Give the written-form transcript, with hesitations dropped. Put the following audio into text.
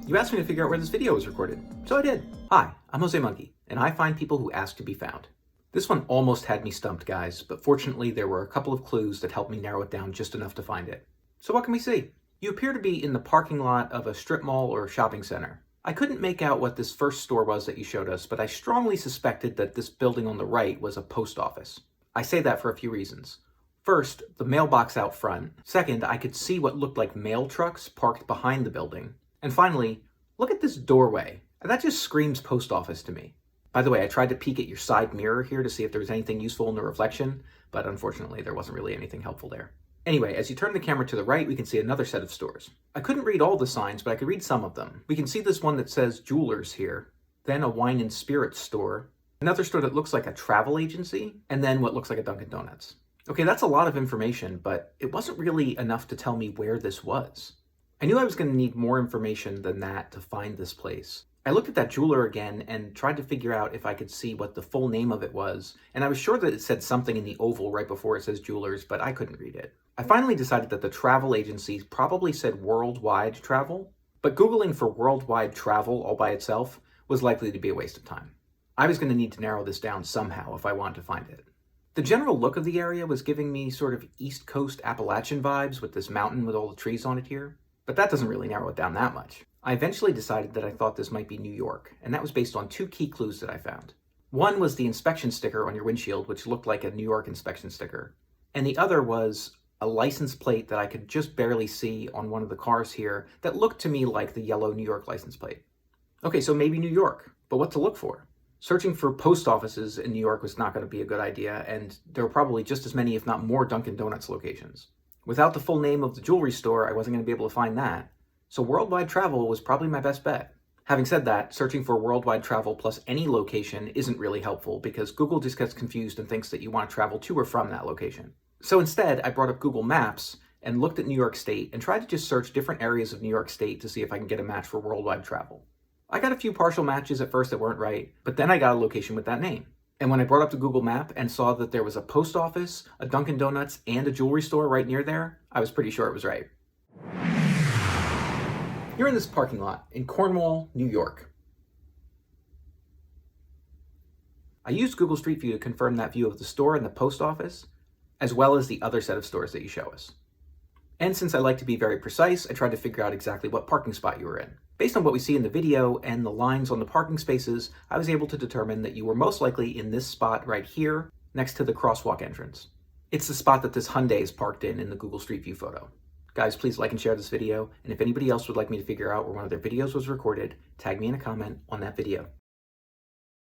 You asked me to figure out where this video was recorded, so I did. Hi, I'm Jose Monkey, and I find people who ask to be found. This one almost had me stumped, guys, but fortunately there were a couple of clues that helped me narrow it down just enough to find it. So what can we see? You appear to be in the parking lot of a strip mall or shopping center. I couldn't make out what this first store was that you showed us, but I strongly suspected that this building on the right was a post office. I say that for a few reasons. First, the mailbox out front. Second, I could see what looked like mail trucks parked behind the building. And finally, look at this doorway. That just screams post office to me. By the way, I tried to peek at your side mirror here to see if there was anything useful in the reflection, but unfortunately there wasn't really anything helpful there. Anyway, as you turn the camera to the right, we can see another set of stores. I couldn't read all the signs, but I could read some of them. We can see this one that says Jewelers here, then a wine and spirits store, another store that looks like a travel agency, and then what looks like a Dunkin' Donuts. Okay, that's a lot of information, but it wasn't really enough to tell me where this was. I knew I was going to need more information than that to find this place. I looked at that jeweler again and tried to figure out if I could see what the full name of it was, and I was sure that it said something in the oval right before it says Jewelers, but I couldn't read it. I finally decided that the travel agency probably said Worldwide Travel, but Googling for Worldwide Travel all by itself was likely to be a waste of time. I was going to need to narrow this down somehow if I wanted to find it. The general look of the area was giving me sort of East Coast Appalachian vibes with this mountain with all the trees on it here, but that doesn't really narrow it down that much. I eventually decided that I thought this might be New York, and that was based on two key clues that I found. One was the inspection sticker on your windshield, which looked like a New York inspection sticker, and the other was a license plate that I could just barely see on one of the cars here that looked to me like the yellow New York license plate. Okay, so maybe New York, but what to look for? Searching for post offices in New York was not going to be a good idea, and there were probably just as many, if not more, Dunkin' Donuts locations. Without the full name of the jewelry store, I wasn't going to be able to find that, so Worldwide Travel was probably my best bet. Having said that, searching for Worldwide Travel plus any location isn't really helpful because Google just gets confused and thinks that you want to travel to or from that location. So instead, I brought up Google Maps and looked at New York State and tried to just search different areas of New York State to see if I can get a match for Worldwide Travel. I got a few partial matches at first that weren't right, but then I got a location with that name. And when I brought up the Google Map and saw that there was a post office, a Dunkin' Donuts, and a jewelry store right near there, I was pretty sure it was right. You're in this parking lot in Cornwall, New York. I used Google Street View to confirm that view of the store and the post office, as well as the other set of stores that you show us. And since I like to be very precise, I tried to figure out exactly what parking spot you were in. Based on what we see in the video and the lines on the parking spaces, I was able to determine that you were most likely in this spot right here, next to the crosswalk entrance. It's the spot that this Hyundai is parked in the Google Street View photo. Guys, please like and share this video, and if anybody else would like me to figure out where one of their videos was recorded, tag me in a comment on that video.